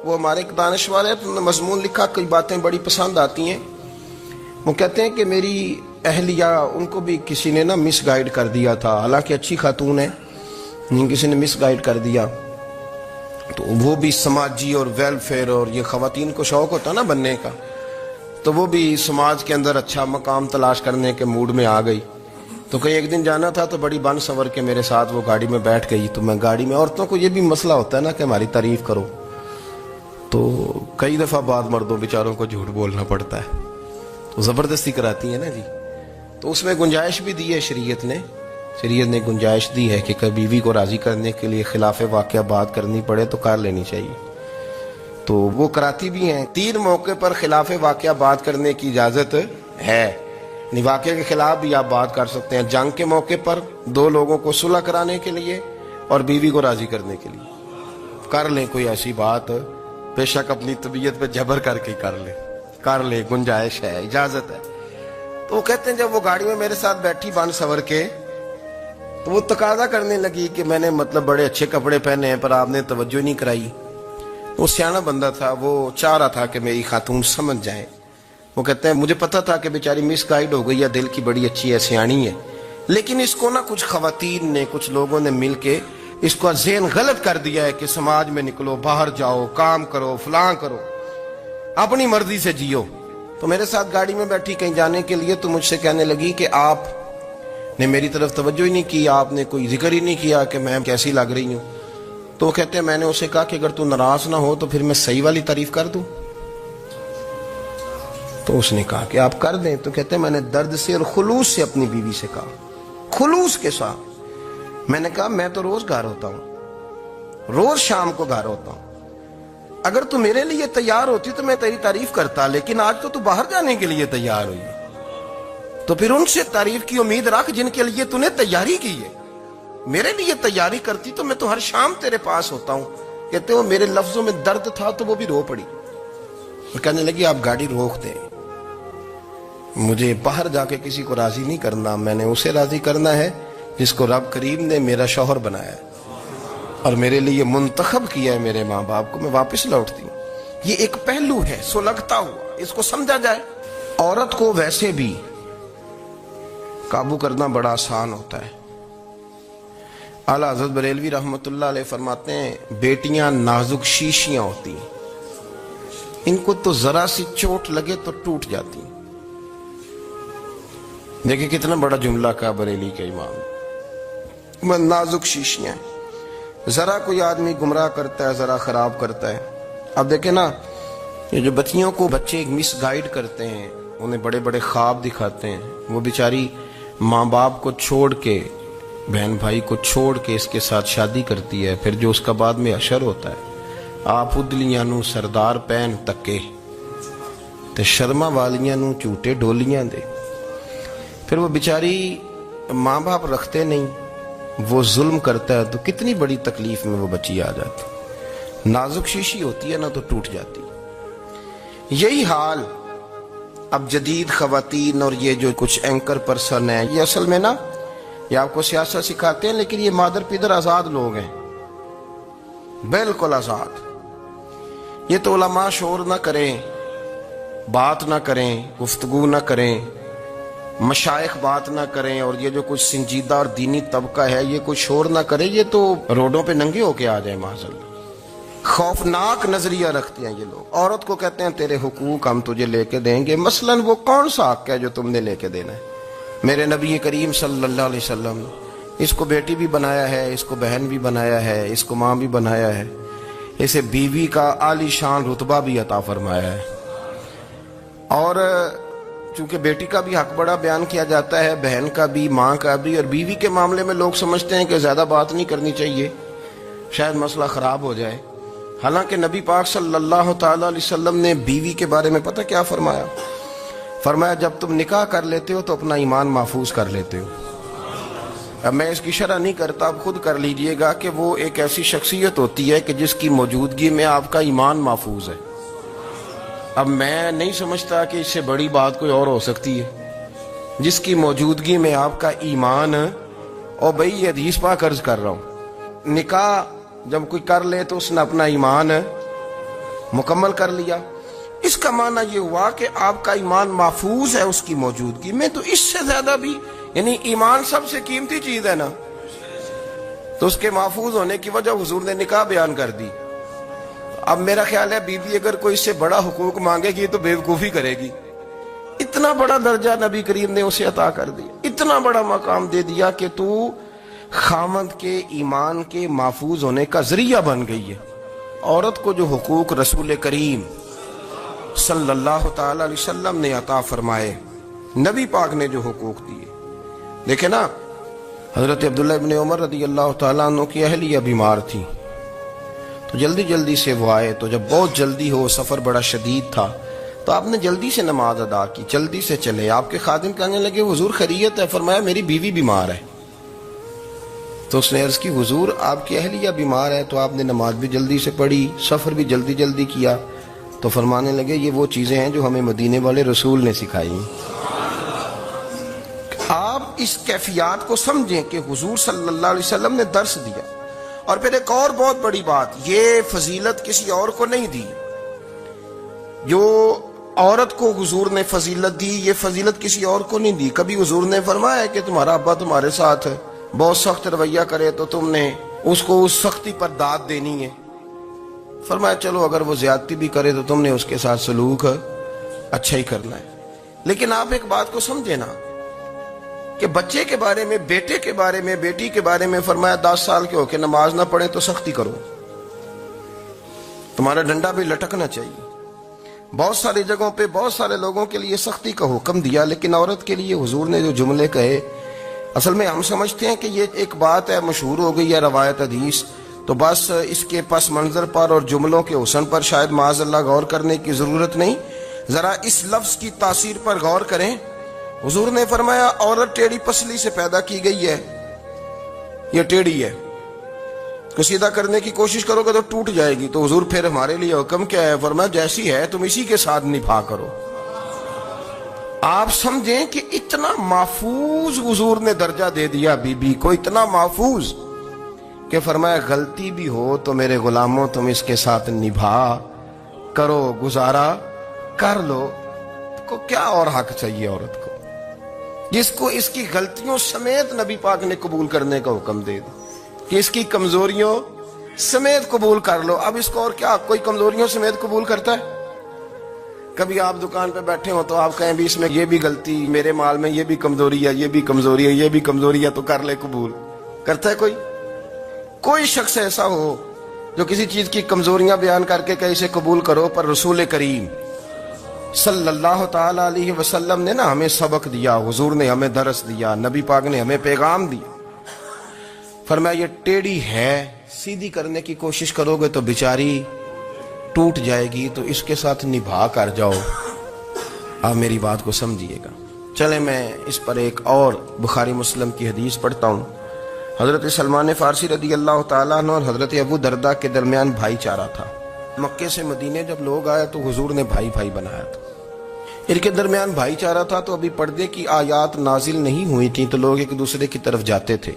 وہ ہمارے ایک دانش والے ہیں، انہوں نے مضمون لکھا، کئی باتیں بڑی پسند آتی ہیں۔ وہ کہتے ہیں کہ میری اہلیہ، ان کو بھی کسی نے نا مس گائیڈ کر دیا تھا، حالانکہ اچھی خاتون ہے، کسی نے مس گائیڈ کر دیا، تو وہ بھی سماجی اور ویلفیئر اور یہ خواتین کو شوق ہوتا نا بننے کا، تو وہ بھی سماج کے اندر اچھا مقام تلاش کرنے کے موڈ میں آ گئی۔ تو کہیں ایک دن جانا تھا تو بڑی بن سنور کے میرے ساتھ وہ گاڑی میں بیٹھ گئی۔ تو میں گاڑی میں، عورتوں کو یہ بھی مسئلہ ہوتا ہے نا کہ ہماری تعریف کرو، تو کئی دفعہ بعد مردوں بیچاروں کو جھوٹ بولنا پڑتا ہے، تو زبردستی کراتی ہیں نا جی۔ تو اس میں گنجائش بھی دی ہے شریعت نے گنجائش دی ہے کہ کبھی بیوی کو راضی کرنے کے لیے خلاف واقعہ بات کرنی پڑے تو کر لینی چاہیے، تو وہ کراتی بھی ہیں۔ 3 موقع پر خلاف واقعہ بات کرنے کی اجازت ہے، واقعے کے خلاف بھی آپ بات کر سکتے ہیں۔ جنگ کے موقع پر 2 لوگوں کو صلح کرانے کے لیے اور بیوی کو راضی کرنے کے لیے کر لیں کوئی ایسی بات، بے شک اپنی طبیعت پہ جبر کر کے کر لیں، گنجائش ہے، اجازت ہے۔ تو وہ کہتے ہیں جب وہ گاڑی میں میرے ساتھ بیٹھی بن سور کے، تو وہ تقاضا کرنے لگی کہ میں نے مطلب بڑے اچھے کپڑے پہنے ہیں پر آپ نے توجہ نہیں کرائی۔ وہ سیاںا بندہ تھا، وہ چاہ رہا تھا کہ میری خاتون سمجھ جائے۔ وہ کہتے ہیں مجھے پتا تھا کہ بیچاری مس گائیڈ ہو گئی ہے، دل کی بڑی اچھی ہے، سیاਣੀ ہے، لیکن اس کو نا کچھ خواتین نے، کچھ لوگوں نے مل کے اس کو ذہن غلط کر دیا ہے کہ سماج میں نکلو، باہر جاؤ، کام کرو، فلاں کرو، اپنی مرضی سے جیو۔ تو میرے ساتھ گاڑی میں بیٹھی کہیں جانے کے لیے، تو مجھ سے کہنے لگی کہ آپ نے میری طرف توجہ ہی نہیں کی، آپ نے کوئی ذکر ہی نہیں کیا کہ میں کیسی لگ رہی ہوں۔ تو وہ کہتے ہیں میں نے اسے کہا کہ اگر تو ناراض نہ ہو تو پھر میں صحیح والی تعریف کر دوں۔ تو اس نے کہا کہ آپ کر دیں۔ تو کہتے ہیں میں نے درد سے اور خلوص سے اپنی بیوی سے کہا، خلوص کے ساتھ میں نے کہا میں تو روز گھر ہوتا ہوں، روز شام کو گھر ہوتا ہوں، اگر تو میرے لیے تیار ہوتی تو میں تیری تعریف کرتا، لیکن آج تو باہر جانے کے لیے تیار ہوئی، تو پھر ان سے تعریف کی امید رکھ جن کے لیے تو نے تیاری کی ہے۔ میرے لیے تیاری کرتی تو میں تو ہر شام تیرے پاس ہوتا ہوں۔ کہتے ہیں میرے لفظوں میں درد تھا تو وہ بھی رو پڑی، اور کہنے لگی آپ گاڑی روک دیں، مجھے باہر جا کے کسی کو راضی نہیں کرنا، میں نے اسے راضی کرنا ہے جس کو رب کریم نے میرا شوہر بنایا ہے اور میرے لیے منتخب کیا ہے، میرے ماں باپ کو۔ میں واپس لوٹتی ہوں۔ یہ ایک پہلو ہے سلگتا ہوا، اس کو سمجھا جائے۔ عورت کو ویسے بھی قابو کرنا بڑا آسان ہوتا ہے۔ اعلیٰ حضرت بریلوی رحمۃ اللہ علیہ فرماتے ہیں بیٹیاں نازک شیشیاں ہوتی ہیں، ان کو تو ذرا سی چوٹ لگے تو ٹوٹ جاتی ہیں۔ دیکھیں کتنا بڑا جملہ کہا بریلی کے امام، نازک شیشیاں، ذرا کوئی آدمی گمراہ کرتا ہے، ذرا خراب کرتا ہے۔ اب دیکھیں نا، یہ جو بچیوں کو بچے مس گائیڈ کرتے ہیں، انہیں بڑے بڑے خواب دکھاتے ہیں، وہ بیچاری ماں باپ کو چھوڑ کے، بہن بھائی کو چھوڑ کے اس کے ساتھ شادی کرتی ہے، پھر جو اس کا بعد میں اشر ہوتا ہے، آپ ادلیاں نو سردار پہن تکے تے شرما والیاں نو چوٹے ڈولیاں دے۔ پھر وہ بیچاری ماں باپ رکھتے نہیں، وہ ظلم کرتا ہے، تو کتنی بڑی تکلیف میں وہ بچی آ جاتی۔ نازک شیشی ہوتی ہے نا تو ٹوٹ جاتی۔ یہی حال اب جدید خواتین اور یہ جو کچھ اینکر پرسن ہیں، یہ اصل میں نا یہ آپ کو سیاست سکھاتے ہیں، لیکن یہ مادر پیدر آزاد لوگ ہیں، بالکل آزاد۔ یہ تو علماء شور نہ کریں، بات نہ کریں، گفتگو نہ کریں، مشائخ بات نہ کریں، اور یہ جو کچھ سنجیدہ اور دینی طبقہ ہے یہ کوئی شور نہ کرے، یہ تو روڈوں پہ ننگے ہو کے آ جائیں معاذ اللہ۔ خوفناک نظریہ رکھتے ہیں یہ لوگ۔ عورت کو کہتے ہیں تیرے حقوق ہم تجھے لے کے دیں گے، مثلاً وہ کون سا حق ہے جو تم نے لے کے دینا ہے؟ میرے نبی کریم صلی اللہ علیہ وسلم اس کو بیٹی بھی بنایا ہے، اس کو بہن بھی بنایا ہے، اس کو ماں بھی بنایا ہے، اسے بیوی کا عالی شان رتبہ بھی عطا فرمایا ہے۔ اور چونکہ بیٹی کا بھی حق بڑا بیان کیا جاتا ہے، بہن کا بھی، ماں کا بھی، اور بیوی کے معاملے میں لوگ سمجھتے ہیں کہ زیادہ بات نہیں کرنی چاہیے، شاید مسئلہ خراب ہو جائے۔ حالانکہ نبی پاک صلی اللہ تعالی علیہ وسلم نے بیوی کے بارے میں پتہ کیا فرمایا؟ فرمایا جب تم نکاح کر لیتے ہو تو اپنا ایمان محفوظ کر لیتے ہو۔ اب میں اس کی شرح نہیں کرتا، اب خود کر لیجئے گا کہ وہ ایک ایسی شخصیت ہوتی ہے کہ جس کی موجودگی میں آپ کا ایمان محفوظ ہے۔ اب میں نہیں سمجھتا کہ اس سے بڑی بات کوئی اور ہو سکتی ہے، جس کی موجودگی میں آپ کا ایمان، اور بھئی یہ حدیث پاک عرض کر رہا ہوں، نکاح جب کوئی کر لے تو اس نے اپنا ایمان مکمل کر لیا. اس کا معنی یہ ہوا کہ آپ کا ایمان محفوظ ہے اس کی موجودگی میں. تو اس سے زیادہ بھی یعنی ایمان سب سے قیمتی چیز ہے نا, تو اس کے محفوظ ہونے کی وجہ حضور نے نکاح بیان کر دی. اب میرا خیال ہے بی بی اگر کوئی اس سے بڑا حقوق مانگے گی تو بیوقوفی کرے گی. اتنا بڑا درجہ نبی کریم نے اسے عطا کر دیا, اتنا بڑا مقام دے دیا کہ تو خامند کے ایمان کے محفوظ ہونے کا ذریعہ بن گئی ہے. عورت کو جو حقوق رسول کریم صلی اللہ تعالی علیہ وسلم نے عطا فرمائے, نبی پاک نے جو حقوق دیے, دیکھیں نا حضرت عبداللہ ابن عمر رضی اللہ تعالیٰ عنہ کی اہلیہ بیمار تھی, تو جلدی جلدی سے وہ آئے. تو جب بہت جلدی ہو, سفر بڑا شدید تھا, تو آپ نے جلدی سے نماز ادا کی, جلدی سے چلے. آپ کے خادم کہنے لگے حضور خیریت ہے؟ فرمایا میری بیوی بیمار ہے. تو اس نے عرض کی حضور آپ کی اہلیہ بیمار ہے, تو آپ نے نماز بھی جلدی سے پڑھی, سفر بھی جلدی جلدی کیا. تو فرمانے لگے یہ وہ چیزیں ہیں جو ہمیں مدینے والے رسول نے سکھائی. آپ اس کیفیات کو سمجھیں کہ حضور صلی اللہ علیہ وسلم نے درس دیا. اور پھر ایک اور بہت بڑی بات, یہ فضیلت کسی اور کو نہیں دی. جو عورت کو حضور نے فضیلت دی, یہ فضیلت کسی اور کو نہیں دی. کبھی حضور نے فرمایا کہ تمہارا ابا تمہارے ساتھ بہت سخت رویہ کرے تو تم نے اس کو اس سختی پر داد دینی ہے. فرمایا چلو اگر وہ زیادتی بھی کرے تو تم نے اس کے ساتھ سلوک اچھا ہی کرنا ہے. لیکن آپ ایک بات کو سمجھے نا کہ بچے کے بارے میں, بیٹے کے بارے میں, بیٹی کے بارے میں فرمایا 10 سال کے ہو کے نماز نہ پڑھے تو سختی کرو, تمہارا ڈنڈا بھی لٹکنا چاہیے. بہت ساری جگہوں پہ بہت سارے لوگوں کے لیے سختی کا حکم دیا, لیکن عورت کے لیے حضور نے جو جملے کہے, اصل میں ہم سمجھتے ہیں کہ یہ ایک بات ہے, مشہور ہو گئی ہے روایت حدیث, تو بس اس کے پس منظر پر اور جملوں کے حسن پر شاید معاذ اللہ غور کرنے کی ضرورت نہیں. ذرا اس لفظ کی تاثیر پر غور کریں. حضور نے فرمایا عورت ٹیڑھی پسلی سے پیدا کی گئی ہے, یہ ٹیڑھی ہے, کو سیدھا کرنے کی کوشش کرو گے تو ٹوٹ جائے گی. تو حضور پھر ہمارے لیے حکم کیا ہے؟ فرمایا جیسی ہے تم اسی کے ساتھ نبھا کرو. آپ سمجھیں کہ اتنا محفوظ حضور نے درجہ دے دیا بی بی کو, اتنا محفوظ کہ فرمایا غلطی بھی ہو تو میرے غلاموں تم اس کے ساتھ نبھا کرو, گزارا کر لو. کو کیا اور حق چاہیے عورت کو, جس کو اس کی غلطیوں سمیت نبی پاک نے قبول کرنے کا حکم دے دیا کہ اس کی کمزوریوں سمیت قبول کر لو. اب اس کو اور کیا, کوئی کمزوریوں سمیت قبول کرتا ہے؟ کبھی آپ دکان پہ بیٹھے ہو تو آپ کہیں بھی اس میں یہ بھی غلطی, میرے مال میں یہ بھی کمزوری ہے, یہ بھی کمزوری ہے, یہ بھی کمزوری ہے, تو کر لے قبول. کرتا ہے کوئی شخص ایسا ہو جو کسی چیز کی کمزوریاں بیان کر کے کہ اسے قبول کرو؟ پر رسول کریم صلی اللہ تعالی علیہ وسلم نے نا ہمیں سبق دیا, حضور نے ہمیں درس دیا, نبی پاک نے ہمیں پیغام دیا. فرمایا یہ ٹیڑھی ہے, سیدھی کرنے کی کوشش کرو گے تو بیچاری ٹوٹ جائے گی, تو اس کے ساتھ نبھا کر جاؤ. آپ میری بات کو سمجھیے گا. چلے میں اس پر ایک اور بخاری مسلم کی حدیث پڑھتا ہوں. حضرت سلمان فارسی رضی اللہ تعالیٰ عنہ اور حضرت ابو دردہ کے درمیان بھائی چارہ تھا. مکے سے مدینے جب لوگ آئے تو حضور نے بھائی بھائی بنایا تھا. ان کے درمیان بھائی چارہ تھا, تو ابھی پردے کی آیات نازل نہیں ہوئی تھیں, تو لوگ ایک دوسرے کی طرف جاتے تھے.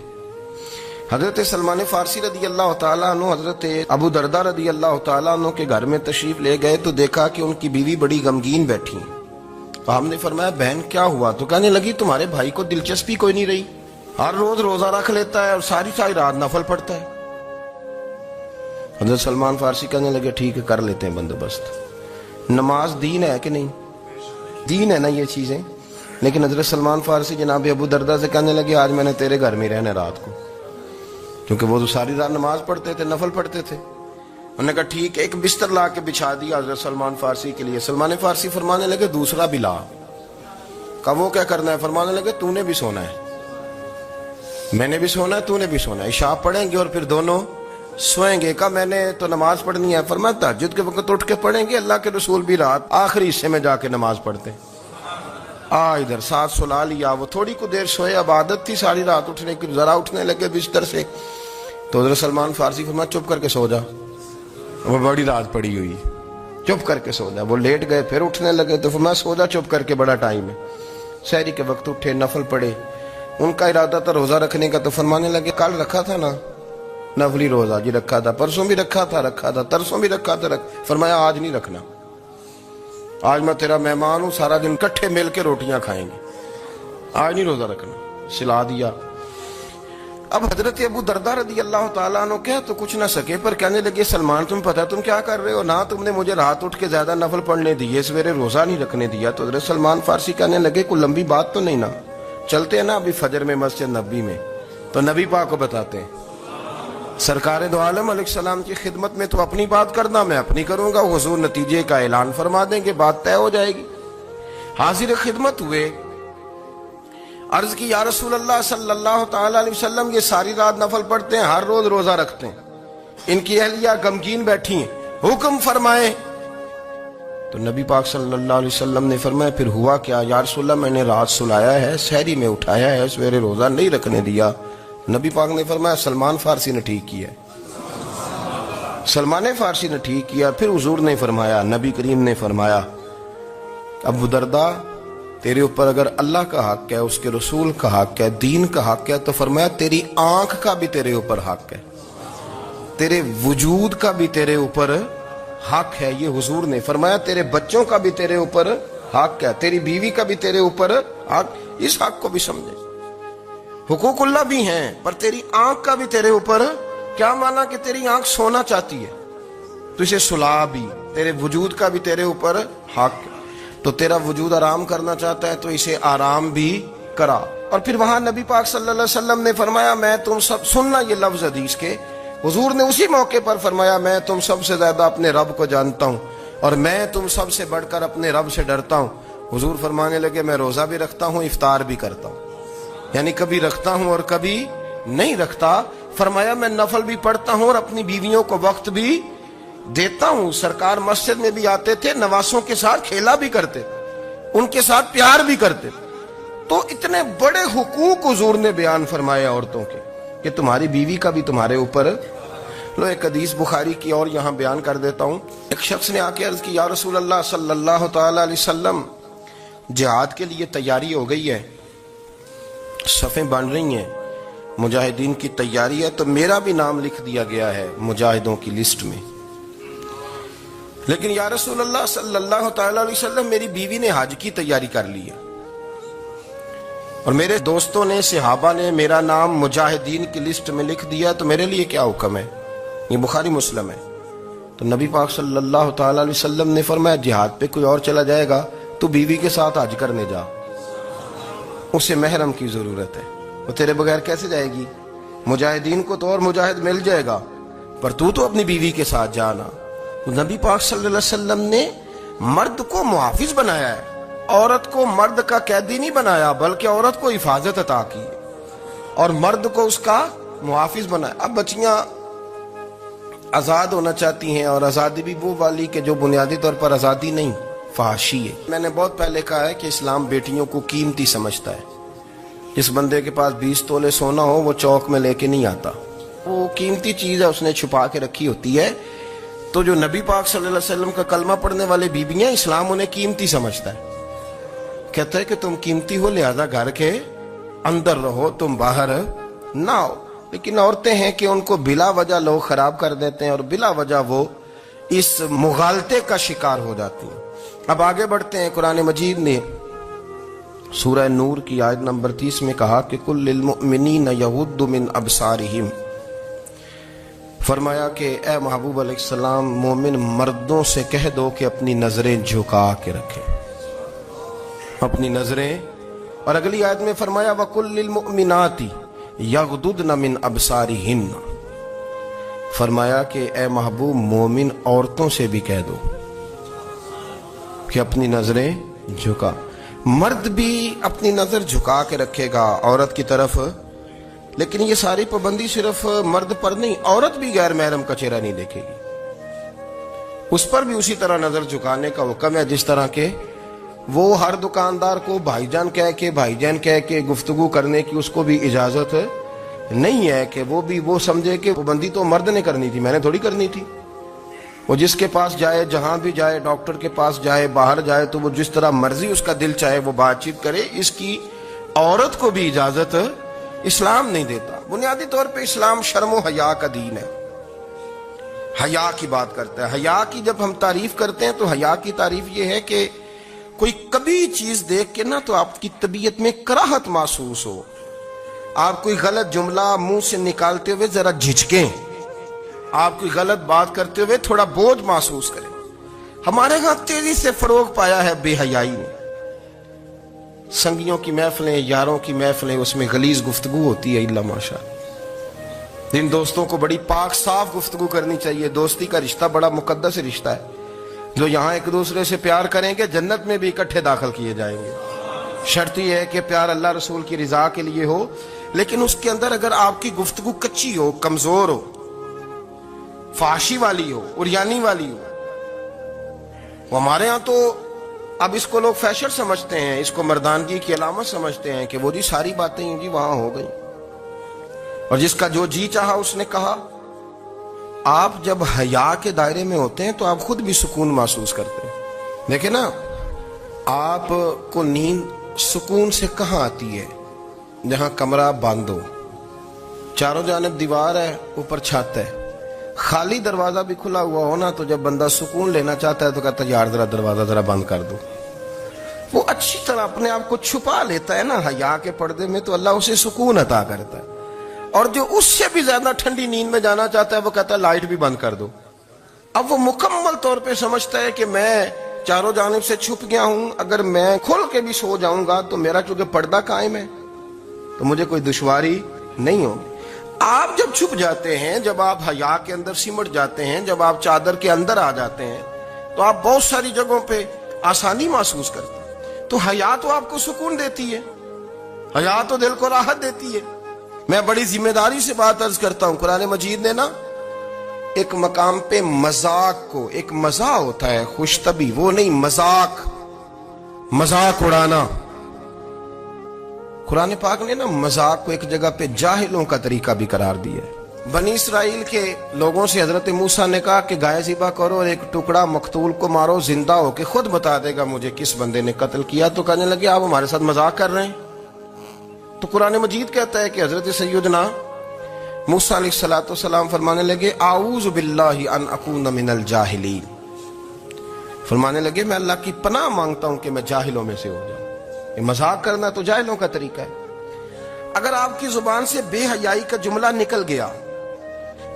حضرت سلمان فارسی رضی اللہ تعالیٰ عنہ حضرت ابو دردہ رضی اللہ تعالیٰ عنہ کے گھر میں تشریف لے گئے, تو دیکھا کہ ان کی بیوی بڑی غمگین بیٹھی. تو ہم نے فرمایا بہن کیا ہوا؟ تو کہنے لگی تمہارے بھائی کو دلچسپی کوئی نہیں رہی, ہر روز روزہ رکھ لیتا ہے اور ساری رات نفل پڑھتا ہے. حضرت سلمان فارسی کہنے لگے ٹھیک ہے کر لیتے ہیں بندوبست. نماز دین ہے کہ نہیں؟ دین ہے نا یہ چیزیں. لیکن حضرت سلمان فارسی جناب ابو دردہ سے کہنے لگے آج میں نے تیرے گھر میں رہنا رات کو, کیونکہ وہ تو ساری رات نماز پڑھتے تھے, نفل پڑھتے تھے. انہوں نے کہا ٹھیک ہے, ایک بستر لا کے بچھا دیا حضرت سلمان فارسی کے لیے. سلمان فارسی فرمانے لگے دوسرا بھی لا. کہا وہ کیا کرنا ہے؟ فرمانے لگے تو نے بھی سونا ہے, میں نے بھی سونا ہے, تو نے بھی سونا ہے, عشاء پڑھیں گے اور پھر دونوں سوئیں گے. کہا میں نے تو نماز پڑھنی ہے. فرمایا تہجد کے وقت اٹھ کے پڑھیں گے, اللہ کے رسول بھی رات آخری حصے میں جا کے نماز پڑھتے. ادھر ساتھ سلا لیا. وہ تھوڑی کو دیر سوئے, اب عادت تھی ساری رات اٹھنے کی, ذرا اٹھنے لگے بستر سے. تو حضرت سلمان فارسی فرمایا چپ کر کے سو جا, وہ بڑی رات پڑی ہوئی, چپ کر کے سو جا. وہ لیٹ گئے, پھر اٹھنے لگے, تو فرمایا سو جا چپ کر کے, بڑا ٹائم ہے. سحری کے وقت اٹھے, نفل پڑھے. ان کا ارادہ تھا روزہ رکھنے کا, تو فرمانے لگے کل رکھا تھا نا. نفلی روزہ جی رکھا تھا، پرسوں بھی رکھا تھا، ترسوں بھی رکھا تھا، فرمایا آج نہیں رکھنا، آج میں تیرا مہمان ہوں، سارا دن کٹھے مل کے روٹیاں کھائیں گے، آج نہیں روزہ رکھنا، سلا دیا۔ اب حضرت ابو درداء رضی اللہ تعالیٰ عنہ کہہ تو کچھ نہ سکے، پر کہنے لگے سلمان تم پتہ تم کیا کر رہے ہو، نہ تم نے مجھے رات اٹھ کے زیادہ نفل پڑھنے دیے، سویرے روزہ نہیں رکھنے دیا۔ تو حضرت سلمان فارسی کہنے لگے کوئی لمبی بات تو نہیں نا، چلتے ہیں نا ابھی فجر میں مسجد نبی میں، تو نبی پاک کو بتاتے ہیں، سرکار دو عالم علیہ السلام کی خدمت میں تو اپنی بات کرنا، میں اپنی کروں گا، حضور نتیجے کا اعلان فرما دیں گے، بات طے ہو جائے گی۔ حاضر خدمت ہوئے، عرض کی یا رسول اللہ صلی اللہ تعالیٰ علیہ وسلم یہ ساری رات نفل پڑھتے ہیں، ہر روز روزہ رکھتے ہیں، ان کی اہلیہ غمگین بیٹھی ہیں، حکم فرمائے۔ تو نبی پاک صلی اللہ علیہ وسلم نے فرمایا پھر ہوا کیا؟ یا رسول اللہ میں نے رات سلایا ہے، سحری میں اٹھایا ہے، سویرے روزہ نہیں رکھنے دیا۔ نبی پاک نے فرمایا سلمان فارسی نے ٹھیک کیا، سلمان فارسی نے ٹھیک کیا۔ پھر حضور نے فرمایا، نبی کریم نے فرمایا ابو درداء تیرے اوپر اگر اللہ کا حق ہے، اس کے رسول کا حق ہے، دین کا حق ہے، تو فرمایا تیری آنکھ کا بھی تیرے اوپر حق ہے، تیرے وجود کا بھی تیرے اوپر حق ہے۔ یہ حضور نے فرمایا تیرے بچوں کا بھی تیرے اوپر حق ہے، تیری بیوی کا بھی تیرے اوپر حق، اس حق کو بھی سمجھے۔ حقوق اللہ بھی ہیں، پر تیری آنکھ کا بھی تیرے اوپر، کیا مانا کہ تیری آنکھ سونا چاہتی ہے تو اسے سلا بھی، تیرے وجود کا بھی تیرے اوپر حق ہے، تو تیرا وجود آرام کرنا چاہتا ہے تو اسے آرام بھی کرا۔ اور پھر وہاں نبی پاک صلی اللہ علیہ وسلم نے فرمایا میں تم سب، سننا یہ لفظ حدیث کے، حضور نے اسی موقع پر فرمایا میں تم سب سے زیادہ اپنے رب کو جانتا ہوں اور میں تم سب سے بڑھ کر اپنے رب سے ڈرتا ہوں۔ حضور فرمانے لگے میں روزہ بھی رکھتا ہوں، افطار بھی کرتا ہوں، یعنی کبھی رکھتا ہوں اور کبھی نہیں رکھتا۔ فرمایا میں نفل بھی پڑھتا ہوں اور اپنی بیویوں کو وقت بھی دیتا ہوں۔ سرکار مسجد میں بھی آتے تھے، نواسوں کے ساتھ کھیلا بھی کرتے، ان کے ساتھ پیار بھی کرتے۔ تو اتنے بڑے حقوق حضور نے بیان فرمائے عورتوں کے کہ تمہاری بیوی کا بھی تمہارے اوپر۔ لو ایک حدیث بخاری کی اور یہاں بیان کر دیتا ہوں۔ ایک شخص نے آ کے عرض کی یا رسول اللہ صلی اللہ تعالی علیہ وسلم جہاد کے لیے تیاری ہو گئی ہے، صفیں بن رہی ہیں، مجاہدین کی تیاری ہے، تو میرا بھی نام لکھ دیا گیا ہے مجاہدوں کی لسٹ میں، لیکن یا رسول اللہ صلی اللہ تعالی علیہ وسلم میری بیوی نے حج کی تیاری کر لی ہے اور میرے دوستوں نے، صحابہ نے میرا نام مجاہدین کی لسٹ میں لکھ دیا، تو میرے لیے کیا حکم ہے؟ یہ بخاری مسلم ہے۔ تو نبی پاک صلی اللہ تعالی علیہ وسلم نے فرمایا جہاد پہ کوئی اور چلا جائے گا تو بیوی کے ساتھ حج کرنے جا، اسے محرم کی ضرورت ہے، وہ تیرے بغیر کیسے جائے گی؟ مجاہدین کو تو اور مجاہد مل جائے گا، پر تو اپنی بیوی کے ساتھ جانا۔ نبی پاک صلی اللہ علیہ وسلم نے مرد کو محافظ بنایا ہے، عورت کو مرد کا قیدی نہیں بنایا، بلکہ عورت کو حفاظت عطا کی اور مرد کو اس کا محافظ بنایا۔ اب بچیاں آزاد ہونا چاہتی ہیں، اور آزادی بھی وہ والی کہ جو بنیادی طور پر آزادی نہیں، فحاشی ہے۔ میں نے بہت پہلے کہا ہے کہ اسلام بیٹیوں کو قیمتی سمجھتا ہے۔ جس بندے کے پاس 20 تولے سونا ہو وہ چوک میں لے کے نہیں آتا، وہ قیمتی چیز ہے، اس نے چھپا کے رکھی ہوتی ہے۔ تو جو نبی پاک صلی اللہ علیہ وسلم کا کلمہ پڑھنے والے بیبیاں، اسلام انہیں قیمتی سمجھتا ہے، کہتا ہے کہ تم قیمتی ہو لہذا گھر کے اندر رہو، تم باہر نہ ہو۔ لیکن عورتیں ہیں کہ ان کو بلا وجہ لوگ خراب کر دیتے ہیں اور بلا وجہ وہ اس مغالطے کا شکار ہو جاتی ہیں۔ اب آگے بڑھتے ہیں۔ قرآن مجید نے سورہ نور کی آیت نمبر 30 میں کہا کہ کل للمؤمنین یغضوا من ابصارہم، فرمایا کہ اے محبوب علیہ السلام مومن مردوں سے کہہ دو کہ اپنی نظریں جھکا کے رکھیں، اپنی نظریں۔ اور اگلی آیت میں فرمایا وَقُلْ لِلْمُؤْمِنَاتِ یغضضن من ابصارہن، فرمایا کہ اے محبوب مومن عورتوں سے بھی کہہ دو کہ اپنی نظریں جھکا۔ مرد بھی اپنی نظر جھکا کے رکھے گا عورت کی طرف، لیکن یہ ساری پابندی صرف مرد پر نہیں، عورت بھی غیر محرم کا چہرہ نہیں دیکھے گی، اس پر بھی اسی طرح نظر جھکانے کا حکم ہے جس طرح کہ وہ ہر دکاندار کو بھائی جان کہہ کے گفتگو کرنے کی اس کو بھی اجازت نہیں ہے کہ وہ سمجھے کہ پابندی تو مرد نے کرنی تھی، میں نے تھوڑی کرنی تھی۔ وہ جس کے پاس جائے، جہاں بھی جائے، ڈاکٹر کے پاس جائے، باہر جائے، تو وہ جس طرح مرضی اس کا دل چاہے وہ بات چیت کرے، اس کی عورت کو بھی اجازت اسلام نہیں دیتا. بنیادی طور پہ اسلام شرم و حیا کا دین ہے. حیا کی بات کرتا ہے. حیا کی جب ہم تعریف کرتے ہیں تو حیا کی تعریف یہ ہے کہ کوئی کبھی چیز دیکھ کے نا تو آپ کی طبیعت میں کراہت محسوس ہو, آپ کوئی غلط جملہ منہ سے نکالتے ہوئے ذرا جھجکیں, آپ کوئی غلط بات کرتے ہوئے تھوڑا بوجھ محسوس کریں. ہمارے ہاں تیزی سے فروغ پایا ہے بے حیائی نے. سنگیوں کی محفلیں, یاروں کی محفلیں, اس میں غلیظ گفتگو ہوتی ہے الا ماشاء. جن دوستوں کو بڑی پاک صاف گفتگو کرنی چاہیے. دوستی کا رشتہ بڑا مقدس رشتہ ہے. جو یہاں ایک دوسرے سے پیار کریں گے جنت میں بھی اکٹھے داخل کیے جائیں گے. شرط یہ ہے کہ پیار اللہ رسول کی رضا کے لیے ہو, لیکن اس کے اندر اگر آپ کی گفتگو کچی ہو, کمزور ہو, فحاشی والی ہو, عریانی والی ہو. وہ ہمارے ہاں تو اب اس کو لوگ فیشن سمجھتے ہیں, اس کو مردانگی کی علامت سمجھتے ہیں کہ وہ جی ساری باتیں جی وہاں ہو گئی اور جس کا جو جی چاہا اس نے کہا. آپ جب حیا کے دائرے میں ہوتے ہیں تو آپ خود بھی سکون محسوس کرتے ہیں. دیکھیں نا, آپ کو نیند سکون سے کہاں آتی ہے؟ جہاں کمرہ بند ہو, چاروں جانب دیوار ہے, اوپر چھت ہے, خالی دروازہ بھی کھلا ہوا ہو نا تو جب بندہ سکون لینا چاہتا ہے تو کہتا ہے یار ذرا دروازہ ذرا بند کر دو. وہ اچھی طرح اپنے آپ کو چھپا لیتا ہے نا حیا کے پردے میں, تو اللہ اسے سکون عطا کرتا ہے. اور جو اس سے بھی زیادہ ٹھنڈی نیند میں جانا چاہتا ہے وہ کہتا ہے لائٹ بھی بند کر دو. اب وہ مکمل طور پہ سمجھتا ہے کہ میں چاروں جانب سے چھپ گیا ہوں, اگر میں کھل کے بھی سو جاؤں گا تو میرا چونکہ پردہ قائم ہے تو مجھے کوئی دشواری نہیں ہوگی. آپ جب چھپ جاتے ہیں, جب آپ حیا کے اندر سمٹ جاتے ہیں, جب آپ چادر کے اندر آ جاتے ہیں تو آپ بہت ساری جگہوں پہ آسانی محسوس کرتے ہیں. تو حیا تو آپ کو سکون دیتی ہے, حیا تو دل کو راحت دیتی ہے. میں بڑی ذمہ داری سے بات عرض کرتا ہوں, قرآن مجید نے نا ایک مقام پہ مذاق کو, ایک مزاح ہوتا ہے خوش طبی, وہ نہیں مذاق, مذاق اڑانا. قرآن پاک نے نا مذاق کو ایک جگہ پہ جاہلوں کا طریقہ بھی قرار دیا ہے. بنی اسرائیل کے لوگوں سے حضرت موسیٰ نے کہا کہ گائے ذبح کرو اور ایک ٹکڑا مقتول کو مارو, زندہ ہو کے خود بتا دے گا مجھے کس بندے نے قتل کیا. تو کہنے لگے آپ ہمارے ساتھ مذاق کر رہے ہیں. تو قرآن مجید کہتا ہے کہ حضرت سیدنا موسیٰ علیہ السلام فرمانے لگے اعوذ باللہ ان اکون من الجاہلین. فرمانے لگے میں اللہ کی پناہ مانگتا ہوں کہ میں جاہلوں میں سے ہو جاؤں. یہ مذاق کرنا تو جاہلوں کا طریقہ ہے. اگر آپ کی زبان سے بے حیائی کا جملہ نکل گیا,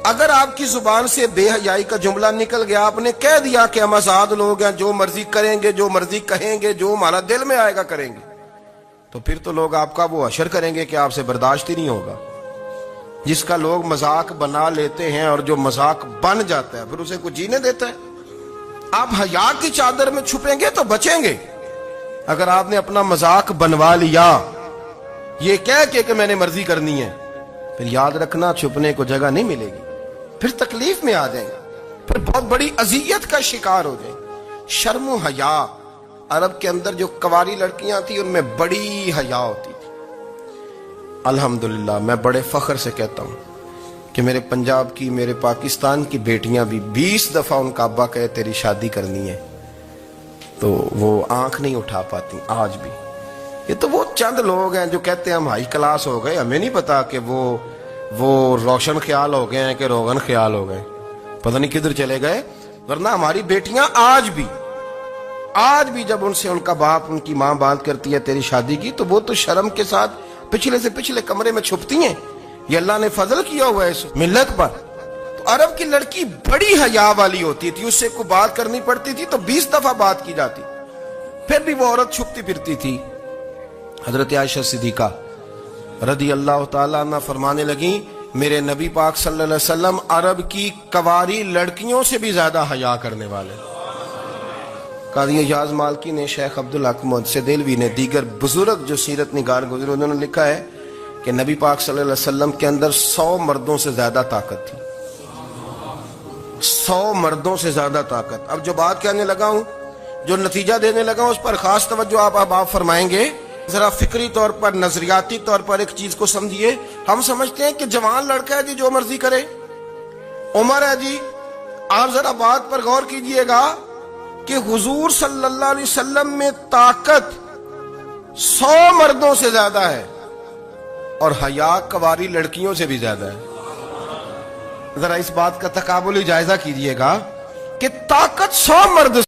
اگر آپ کی زبان سے بے حیائی کا جملہ نکل گیا, آپ نے کہہ دیا کہ ہم آزاد لوگ ہیں, جو مرضی کریں گے, جو مرضی کہیں گے, جو ہمارا دل میں آئے گا کریں گے, تو پھر تو لوگ آپ کا وہ حشر کریں گے کہ آپ سے برداشت ہی نہیں ہوگا. جس کا لوگ مذاق بنا لیتے ہیں اور جو مذاق بن جاتا ہے پھر اسے کوئی جینے دیتا ہے. آپ حیا کی چادر میں چھپیں گے تو بچیں گے. اگر آپ نے اپنا مذاق بنوا لیا یہ کہہ کے کہ میں نے مرضی کرنی ہے, پھر یاد رکھنا چھپنے کو جگہ نہیں ملے گی, پھر تکلیف میں آ جائیں گے, پھر بہت بڑی اذیت کا شکار ہو جائیں. شرم و حیا, عرب کے اندر جو کنواری لڑکیاں تھیں ان میں بڑی حیا ہوتی تھی. الحمدللہ میں بڑے فخر سے کہتا ہوں کہ میرے پنجاب کی, میرے پاکستان کی بیٹیاں بھی 20 دفعہ ان کا ابا کہے تیری شادی کرنی ہے تو وہ آنکھ نہیں اٹھا پاتی آج بھی. یہ تو وہ چند لوگ ہیں جو کہتے ہیں ہم ہائی کلاس ہو گئے, ہمیں نہیں پتا کہ وہ روشن خیال ہو گئے ہیں کہ روغن خیال ہو گئے, پتہ نہیں کدھر چلے گئے. ورنہ ہماری بیٹیاں آج بھی جب ان سے ان کا باپ, ان کی ماں بات کرتی ہے تیری شادی کی, تو وہ تو شرم کے ساتھ پچھلے سے پچھلے کمرے میں چھپتی ہیں. یہ اللہ نے فضل کیا ہوا ہے اس ملت پر. تو عرب کی لڑکی بڑی حیا والی ہوتی تھی, اس سے کوئی بات کرنی پڑتی تھی تو 20 دفعہ بات کی جاتی, پھر بھی وہ عورت چھپتی پھرتی تھی. حضرت عائشہ صدیقہ رضی اللہ تعالیٰ عنہ فرمانے لگیں میرے نبی پاک صلی اللہ علیہ وسلم عرب کی کنواری لڑکیوں سے بھی زیادہ حیا کرنے والے. قاضی اعجاز مالکی نے, شیخ عبدالحق محدث دہلوی نے, دیگر بزرگ جو سیرت نگار گزرے انہوں نے لکھا ہے کہ نبی پاک صلی اللہ علیہ وسلم کے اندر 100 مردوں سے زیادہ طاقت تھی, 100 مردوں سے زیادہ طاقت. اب جو بات کہنے لگا ہوں, جو نتیجہ دینے لگا ہوں, اس پر خاص توجہ آپ فرمائیں گے. ذرا فکری طور پر, نظریاتی طور پر ایک چیز کو سمجھیے. ہم سمجھتے ہیں کہ جوان لڑکا ہے جی جو مرضی کرے, عمر ہے جی. آپ ذرا بات پر غور کیجئے گا کہ حضور صلی اللہ علیہ وسلم میں طاقت 100 مردوں سے زیادہ ہے اور حیا کواری لڑکیوں سے بھی زیادہ ہے۔ ذرا اس بات کا تقابلی جائزہ کیجئے گا کہ طاقت 100 مرد